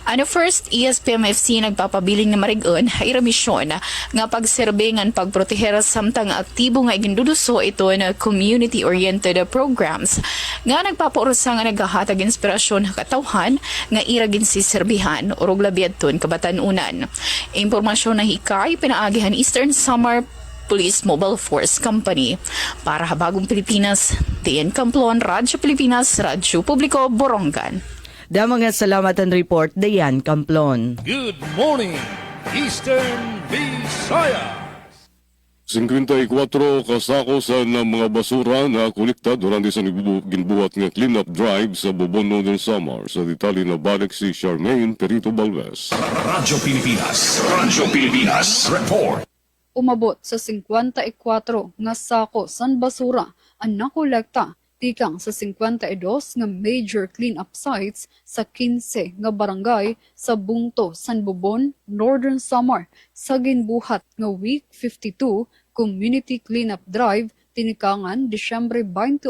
Ano First ESPMFC nagpapabiling nga marigon haira misyon nga pagserbe ngan pagproteher samtang aktibo nga iginduduso iton community oriented programs nga nagpapaurusa nga nagahatag inspirasyon katawhan nga ira gin siserbihan urog labi adton kabatanunan. Impormasyon na hikay pinaagihan Eastern Samar Police Mobile Force Company. Para Habagong Pilipinas, Tian Kamplon, Radyo Pilipinas, Radyo Publiko, Borongan. Damang salamat ang report, Dayan Kamplon. Good morning, Eastern Visayas. 54 kasako sa ng mga basura na kolekta durante sa ginbuhat nga clean-up drive sa Bobon Northern Samar. Sa detalye na balik si Charmaine Perito Balves. Radyo Pilipinas. Radyo Pilipinas. Report. Umabot sa 54 nga sako san basura ang nakolekta tikang sa 52 nga major clean-up sites sa 15 nga barangay sa Bungto, San Bobon, Northern Samar sa ginbuhat nga Week 52 Community Cleanup Drive tinikangan Disyembre 28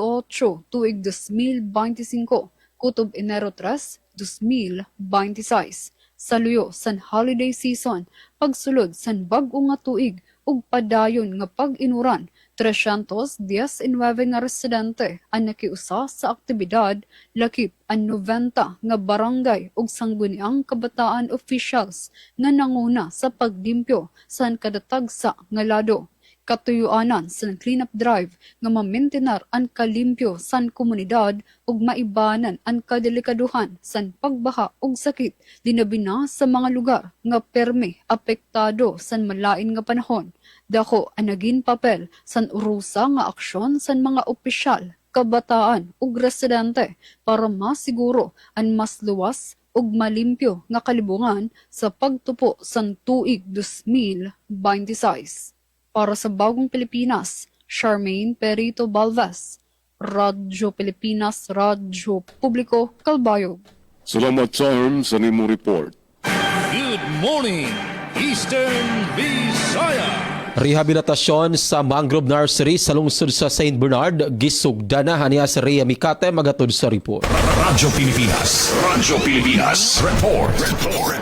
tuig 2025 kutob Enero 3, 2026. saluyo san holiday season, pagsulod san bag-o nga tuig ug padayon nga pag-inuran 319 nga residente ang nakiusa sa aktibidad, lakip ang 90 nga barangay ug sangguniang kabataan officials nga nanguna sa paglimpyo san kadatagsa nga lado. Katuyuanan sa cleanup drive nga mamintenar ang kalimpyo san komunidad ug maibanan ang kadelikaduhan san pagbaha ug sakit dinabi na sa mga lugar nga perme apektado san malain nga panahon. Dako ang naging papel san urusa nga aksyon san mga opisyal, kabataan ug residente para masiguro ang mas luwas ug malimpyo nga kalibungan sa pagtupo san tuig 2026. Para sa Bagong Pilipinas, Charmaine Perito Balvas, Radyo Pilipinas, Radyo Publiko, Calbayog. Salamat, Charm, sa nimo report. Good morning, Eastern Visayas. Rehabilitasyon sa Mangrove Nursery sa lungsod sa St. Bernard, gisugda na haniya sa Rhea Mikate magatod sa report. Radyo Pilipinas, report.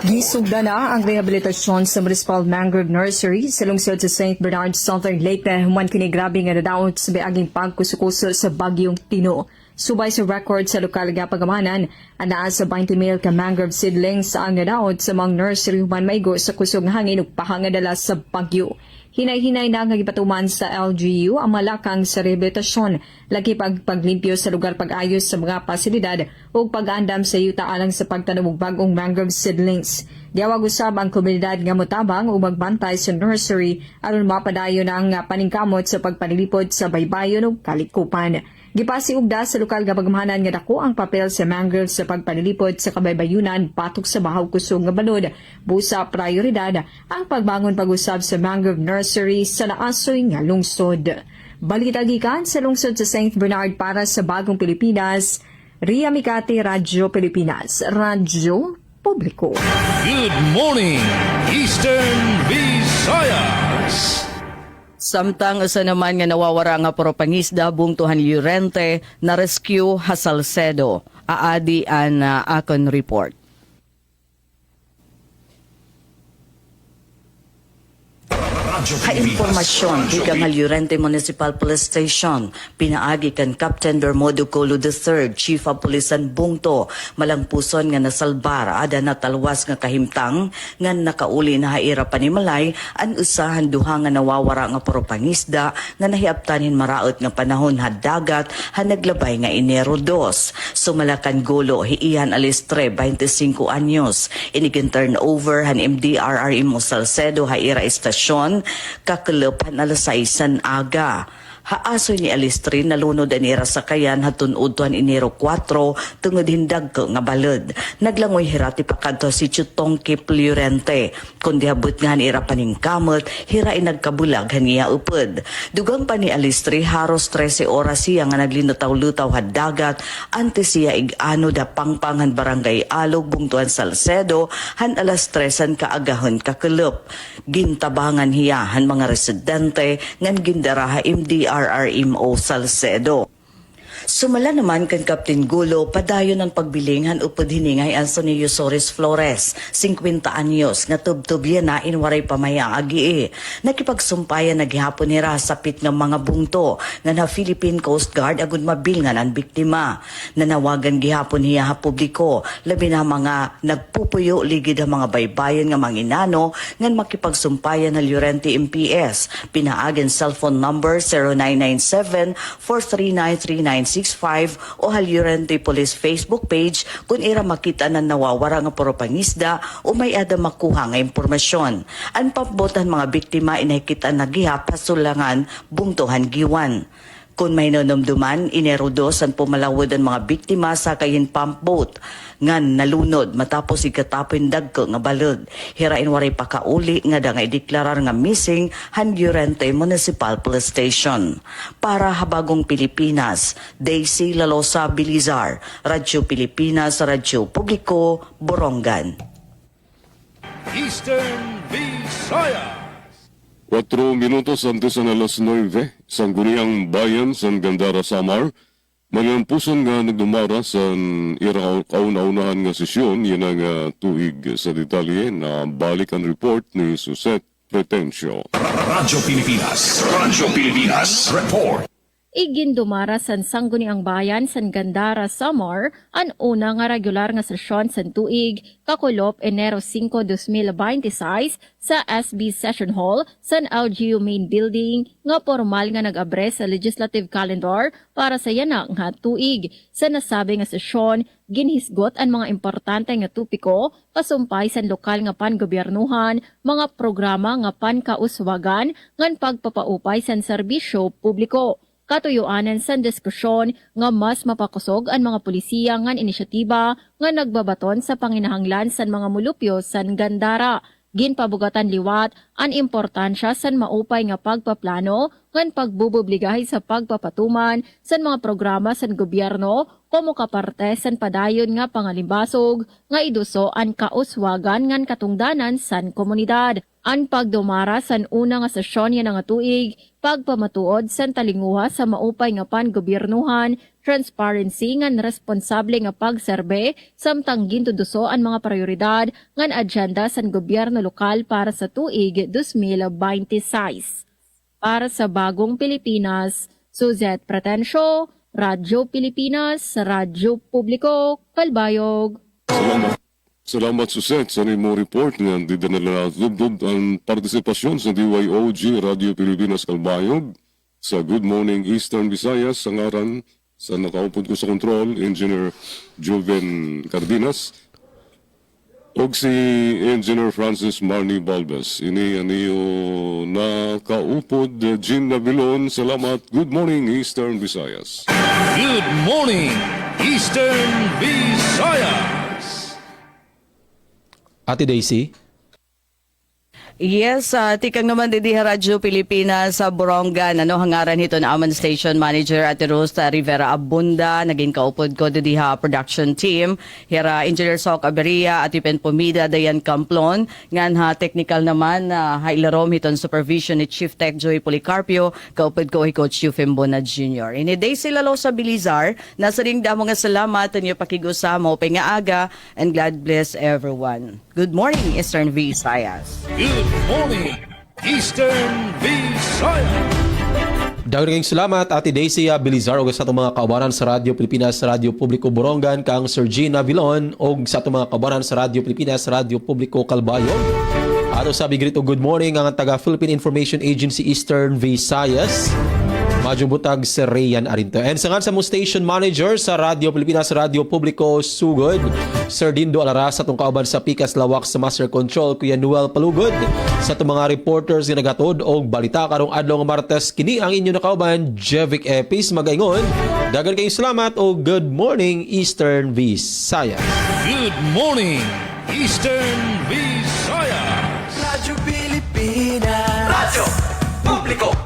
Gisugda na ang rehabilitasyon sa Municipal Mangrove Nursery sa lungsod sa St. Bernard, Southern Leyte, human kini grabe nga nadaot sa biaging pagkusukuso sa bagyong Tino. Subay sa record sa lokal nga pagamanan, anaa sa 20,000 ka mangrove seedlings sa ang nadaot sa mga nursery human maigo sa kusog hangin ug pahangadala sa bagyo. Hinay-hinay na nga gipatuman sa LGU ang malakang sa rehabilitasyon, lagi paglimpyo sa lugar pag-ayos sa mga pasilidad ug pag-andam sa yuta alang sa pagtanom og bagong mangrove seedlings. Giawag usab ang komunidad nga motabang ug magbantay sa nursery aron mapadayon ang paningkamot sa pagpanilipod sa baybayon ug kalikupan. Gipasiugda sa lokal nga pagamahanan nga dako ang papel sa mangrove sa pagpanilipod sa kabaybayunan patok sa bahaw kusog nga balod. Busa prioridad ang pagbangon pag-usab sa mangrove nursery sa naasoy nga lungsod. Balita gikan sa lungsod sa St. Bernard para sa Bagong Pilipinas, Rhea Mikate, Radyo Pilipinas, Radyo Publiko. Good morning, Eastern Visayas. Samtang usa naman nga nawawara nga propangisda bungtuhan Llorente na rescue ha Salcedo. Aadi an akon report. Ha-impormasyon gikan nga Llorente Municipal Police Station, pinaagi kan Captain Bermudo Colo III, Chief of Police San Bungto, malangpuson nga nasalbar ada na talwas nga kahimtang nga nakauli na haira panimalay an usahan duha nga nawawara nga propangisda nga nahiaptanin maraot nga panahon hadagat ha naglabay nga Enero 2. Sumalakan Golo hiihan Alistre 25 anyos, inigin turnover han MDRRM Salcedo haira estasyon kakulupan alasaisan aga. Haasoy ni Alistrin nalunod anira sa kayan hatun udtuan Enero 4 tungod hindag ko nga balod. Naglangoy hirati pa kadto si Chutong Kip Llorente. Kundi habot nga anira paningkamot, hirain nagkabulag haniya upod. Dugang pa ni Alistri haros 13 oras siya nga naglinutaw-lutaw hadagat ante siya igano da pangpangan barangay Alog bungtuan Salcedo han alas 3 kaagahon kakulup. Gintabangan hiya han mga residente ngan gindaraha MDRRMO Salcedo. Sumala naman kan Captain Gulo, padayon ang pagbilinghan upod hiningay Anthony Yusores Flores, 50 anyos, nga tubtubya na inwaray pamaya agi. Nakipagsumpayan naghihapon nira sapit ng mga bungto, nga na Philippine Coast Guard agud mabilngan ang biktima. Nanawagan gihapon hiya ha publiko, labi na mga nagpupuyo ligid ang mga baybayon nga manginano, ngan makipagsumpayan na Llorente MPS. Pinaagan cellphone number 0997-439-3965 o hal Llorente Police Facebook page kung ira makita na nawawara nga propangisda o may ada makuha nga impormasyon. Ang pambotan mga biktima inahikita na gihap hasulangan bungtuhan giwan. Kung may nanomduman, Enero 2 ang pumalawod ang mga biktima sa kayin pump boat. Ngan nalunod matapos ikatapon dagko nga balod. Hirain waray pakauli nga da nga ideklarar nga missing han Llorente Municipal Police Station. Para habagong Pilipinas, Daisy Lalosa Bilizar, Radyo Pilipinas, Radyo Publiko, Borongan. Eastern Visayas. 4 minutos antes ng alas 9, sangguniang bayan sa Gandara, Samar, Manampuson nga nagdumara sa irang kauna-unahan nga sesyon, yan ang tuig sa detalye na balik ang report ni Suset Pretencio. Radyo Pilipinas Report. Igindumara san sangguniang bayan san Gandara, Samar, ang una nga regular nga sesyon san tuig, kakulop Enero 5, 2026 sa SB Session Hall san LGU Main Building nga formal nga nag-abre sa legislative calendar para sa yana nga tuig. Sa nasabi nga sesyon, ginhisgot ang mga importante nga tupiko, kasumpay san lokal nga panggobyernuhan, mga programa nga pankauswagan, ngan pagpapaupay san serbisyo publiko. Katuyuanan sa diskusyon nga mas mapakusog ang mga polisiya ngan inisyatiba nga nagbabaton sa panginahanglan san mga mulupyo san Gandara. Ginpabugatan liwat ang importansya san maupay nga pagpaplano ngan pagbububligahi sa pagpapatuman san mga programa san gobyerno como kaparte san padayon nga pangalimbasog nga iduso ang kauswagan ngan katungdanan san komunidad. Ang pagdumara san una nga sesyon yan nga tuig, pagpamatuod san talinguha sa maupay nga pangobyernuhan, transparency ngan responsable nga pagserbe, samtang gintuduso ang mga prioridad ngan agenda san gobyerno lokal para sa tuig 2026. Para sa Bagong Pilipinas, Suzette Pretencio, Radyo Pilipinas, Radyo Publiko, Kalbayog. Salamat Suset sa nimo report nga didala dubdub ang partisipasyon sa DYOG Radio Pilipinas Kalbayog sa Good Morning Eastern Visayas sa ngaran sa nakaupod ko sa control, Engineer Joven Cardenas og si Engineer Francis Marnie Balbas. Ini aniyo nakaupod Jean Nabilon. Salamat. Good morning Eastern Visayas. Good morning, Eastern Visayas. Ate Daisy? Yes, tikang naman di Radyo Pilipinas sa Borongan. Hangaran hito na Aman Station Manager Ate Rosa Rivera Abunda. Naging kaupod ko di production team. Hira Engineer Sok Aberia at Ipen Pumida Dayan Camplon. Ngan technical naman hailarom hiton supervision ni Chief Tech Joy Policarpio. Kaupod ko hi Coach Yufim Bona Jr. Ini Daisy Lalo sa Bilizar. Nasa ring damo nga salamat niyo pakigusama upay nga aga and God bless everyone. Good morning, Eastern Visayas. Good morning, Eastern Visayas. Daghang salamat Ate Daisy Bilizar og sa atong mga kaubaran sa Radyo Pilipinas, Radyo Publiko Borongan, kang Sir Gina Vilon og sa atong mga kaubaran sa Radyo Pilipinas, Radyo Publiko Calbayog. Ato sabi grito good morning ang taga Philippine Information Agency Eastern Visayas. Madyo butag si Rayan Arinto. And sa nga sa mo station manager sa Radyo Pilipinas, Radyo Publiko Sugod, Sir Dindo Alaras, sa itong kauban sa Pikas Lawak sa Master Control, Kuya Noel Palugod, sa itong mga reporters nga nagatod og balita karong adlaw nga Martes, kini ang inyo na kauban, Jevic Epis, magaingon. Dagan kayong salamat o good morning, Eastern Visayas. Good morning, Eastern Visayas. Radyo Pilipinas, Radyo Publiko